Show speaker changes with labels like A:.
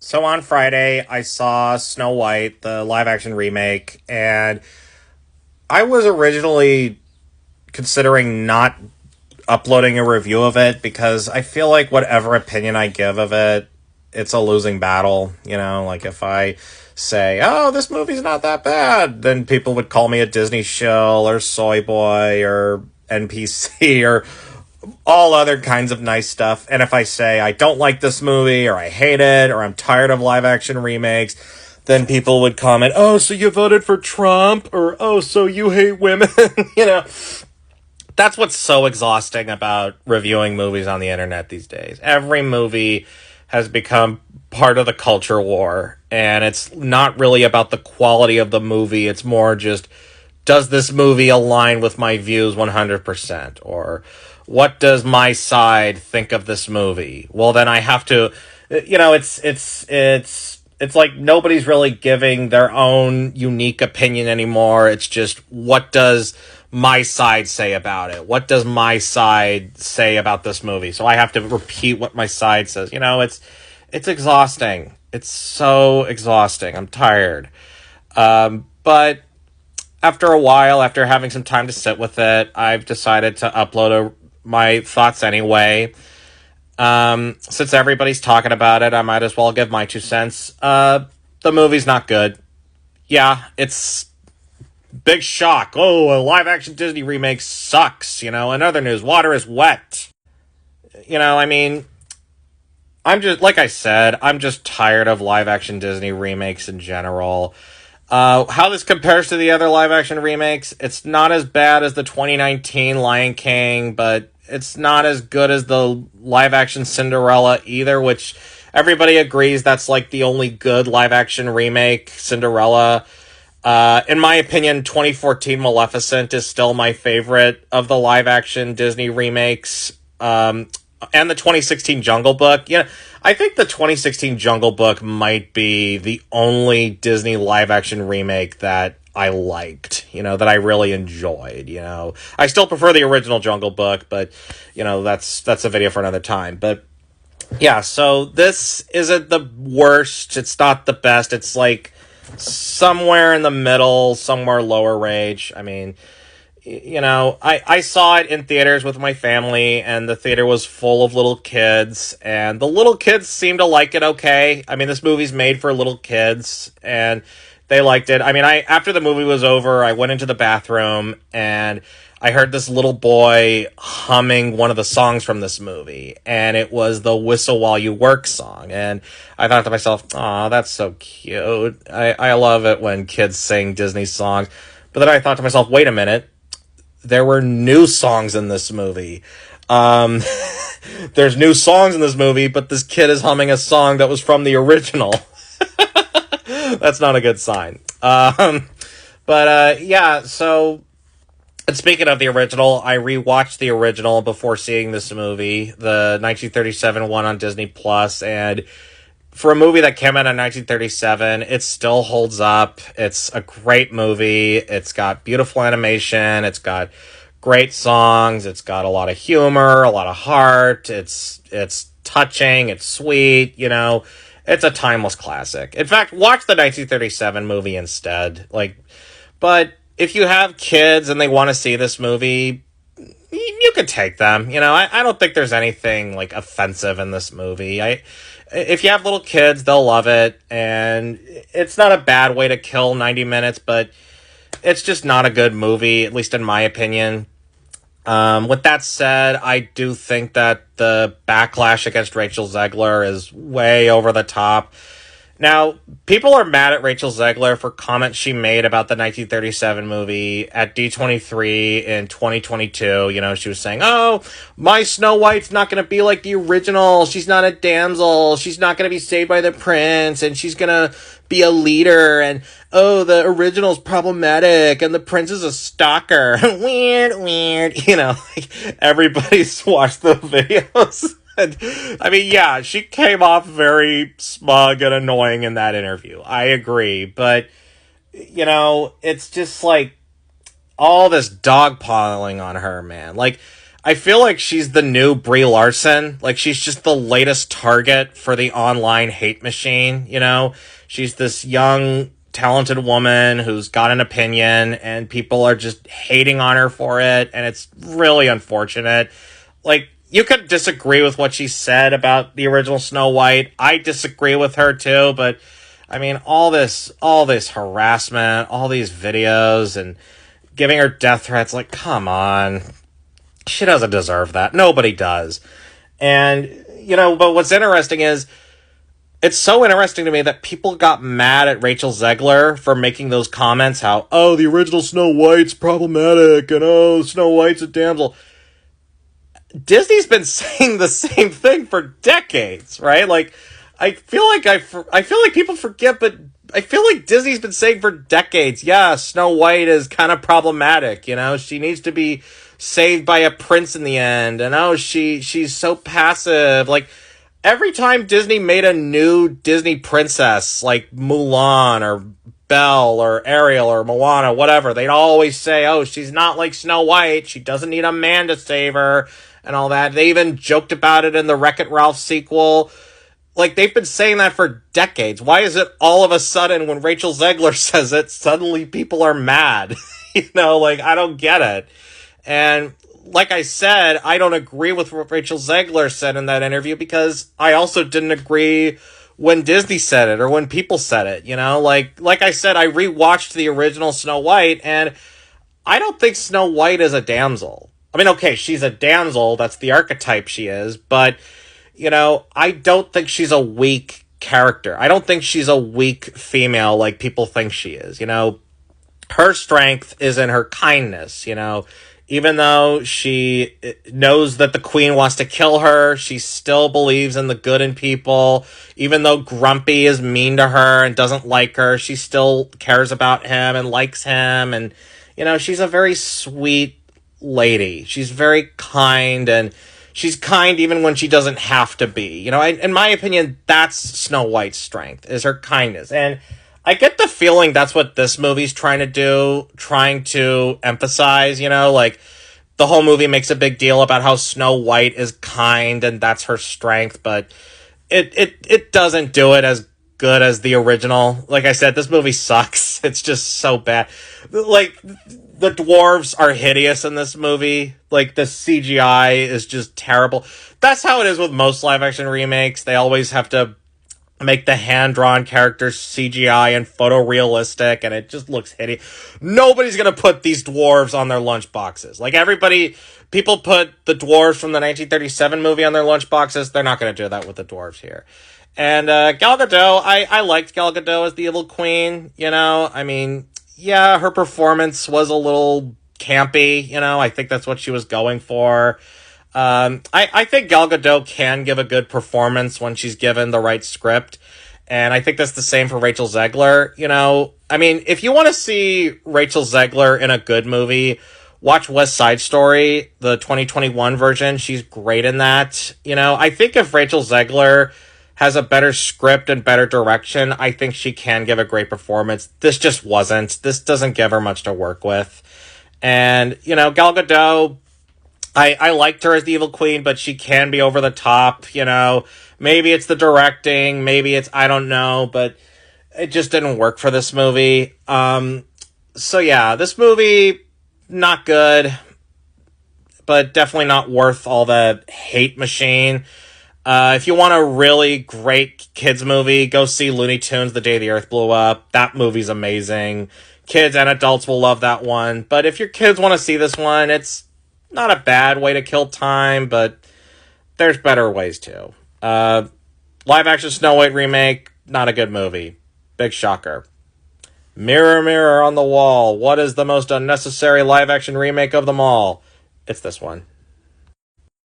A: So on Friday, I saw Snow White, the live action remake, and I was originally considering not uploading a review of it because I feel like whatever opinion I give of it, it's a losing battle. Like if I say, oh, this movie's not that bad, then people would call me a Disney shill or soy boy or NPC or all other kinds of nice stuff. And if I say I don't like this movie or I hate it or I'm tired of live action remakes, then people would comment, oh, so you voted for Trump, or oh, so you hate women. you know, that's what's so exhausting about reviewing movies on the internet these days. Every movie has become part of the culture war, and it's not really about the quality of the movie. It's more just, does this movie align with my views 100%? Or what does my side think of this movie? Well, then I have to, it's like nobody's really giving their own unique opinion anymore. It's just, what does my side say about it? What does my side say about this movie? So I have to repeat what my side says. It's exhausting. It's so exhausting. I'm tired. But after a while, after having some time to sit with it, I've decided to upload my thoughts anyway. Since everybody's talking about it, I might as well give my 2 cents. The movie's not good. Yeah, it's big shock. Oh, a live action Disney remake sucks. In other news, water is wet. I mean, like I said, I'm just tired of live action Disney remakes in general. How this compares to the other live action remakes, it's not as bad as the 2019 Lion King, but it's not as good as the live action Cinderella either, which everybody agrees that's like the only good live action remake, Cinderella. In my opinion, 2014 Maleficent is still my favorite of the live action Disney remakes. And the 2016 Jungle Book. I think the 2016 Jungle Book might be the only Disney live action remake that I liked, that I really enjoyed. I still prefer the original Jungle Book, but that's a video for another time. But yeah, so this isn't the worst, it's not the best, it's like somewhere in the middle, somewhere lower range. I mean, I saw it in theaters with my family, and the theater was full of little kids, and the little kids seemed to like it okay. I mean, this movie's made for little kids, and they liked it. I mean, after the movie was over, I went into the bathroom, and I heard this little boy humming one of the songs from this movie, and it was the Whistle While You Work song, and I thought to myself, aw, that's so cute. I love it when kids sing Disney songs. But then I thought to myself, wait a minute, there were new songs in this movie. There's new songs in this movie, but this kid is humming a song that was from the original. That's not a good sign. Yeah, so, and speaking of the original, I rewatched the original before seeing this movie, the 1937 one on Disney Plus, and for a movie that came out in 1937, it still holds up. It's a great movie. It's got beautiful animation. It's got great songs. It's got a lot of humor, a lot of heart. It's touching. It's sweet. It's a timeless classic. In fact, watch the 1937 movie instead. But if you have kids and they want to see this movie, you could take them. I don't think there's anything offensive in this movie. If you have little kids, they'll love it, and it's not a bad way to kill 90 minutes, but it's just not a good movie, at least in my opinion. With that said, I do think that the backlash against Rachel Zegler is way over the top. Now, people are mad at Rachel Zegler for comments she made about the 1937 movie at D23 in 2022. She was saying, oh, my Snow White's not going to be like the original. She's not a damsel. She's not going to be saved by the prince. And she's going to be a leader. And, oh, the original's problematic. And the prince is a stalker. Weird. Everybody's watched the videos. I mean, yeah, she came off very smug and annoying in that interview. I agree. But, it's just all this dogpiling on her, man. I feel like she's the new Brie Larson. Like, she's just the latest target for the online hate machine, you know? She's this young, talented woman who's got an opinion, and people are just hating on her for it, and it's really unfortunate. Like, you could disagree with what she said about the original Snow White. I disagree with her too, but I mean, all this harassment, all these videos, and giving her death threats, like, come on. She doesn't deserve that. Nobody does. And, you know, but what's interesting is, it's so interesting to me that people got mad at Rachel Zegler for making those comments, how, oh, the original Snow White's problematic, and oh, Snow White's a damsel. Disney's been saying the same thing for decades, right? Like, I feel like people forget, but I feel like Disney's been saying for decades, yeah, Snow White is kind of problematic, you know? She needs to be saved by a prince in the end, and oh, she's so passive. Like, every time Disney made a new Disney princess, like Mulan or Belle or Ariel or Moana, whatever, they'd always say, oh, she's not like Snow White, she doesn't need a man to save her, and all that. They even joked about it in the Wreck-It Ralph sequel. Like, they've been saying that for decades. Why is it all of a sudden, when Rachel Zegler says it, suddenly people are mad? You know, like, I don't get it. And like I said, I don't agree with what Rachel Zegler said in that interview, because I also didn't agree when Disney said it or when people said it, you know? Like I said, I rewatched the original Snow White, and I don't think Snow White is a damsel. I mean, okay, she's a damsel, that's the archetype she is, but, you know, I don't think she's a weak character. I don't think she's a weak female like people think she is, you know? Her strength is in her kindness, you know? Even though she knows that the queen wants to kill her, she still believes in the good in people. Even though Grumpy is mean to her and doesn't like her, she still cares about him and likes him. And, you know, she's a very sweet lady. She's very kind, and she's kind even when she doesn't have to be. You know, in my opinion, that's Snow White's strength, is her kindness. And I get the feeling that's what this movie's trying to do, trying to emphasize, you know, like, the whole movie makes a big deal about how Snow White is kind and that's her strength, but it doesn't do it as good as the original. Like I said, this movie sucks. It's just so bad. Like, the dwarves are hideous in this movie. Like, the CGI is just terrible. That's how it is with most live-action remakes. They always have to make the hand-drawn characters CGI and photorealistic, and it just looks hideous. Nobody's gonna put these dwarves on their lunchboxes. Like, people put the dwarves from the 1937 movie on their lunchboxes. They're not gonna do that with the dwarves here. And Gal Gadot, I liked Gal Gadot as the Evil Queen, you know? I mean, yeah, her performance was a little campy, you know? I think that's what she was going for. I think Gal Gadot can give a good performance when she's given the right script. And I think that's the same for Rachel Zegler. You know, I mean, if you want to see Rachel Zegler in a good movie, watch West Side Story, the 2021 version. She's great in that. You know, I think if Rachel Zegler has a better script and better direction, I think she can give a great performance. This just wasn't. This doesn't give her much to work with. And, you know, Gal Gadot, I liked her as the Evil Queen, but she can be over the top, you know. Maybe it's the directing, maybe it's, I don't know, but it just didn't work for this movie. So yeah, this movie, not good, but definitely not worth all the hate machine. If you want a really great kids movie, go see Looney Tunes: The Day the Earth Blew Up. That movie's amazing. Kids and adults will love that one. But if your kids want to see this one, it's not a bad way to kill time, but there's better ways too. Live action Snow White remake, not a good movie. Big shocker. Mirror, mirror on the wall, what is the most unnecessary live action remake of them all? It's this one.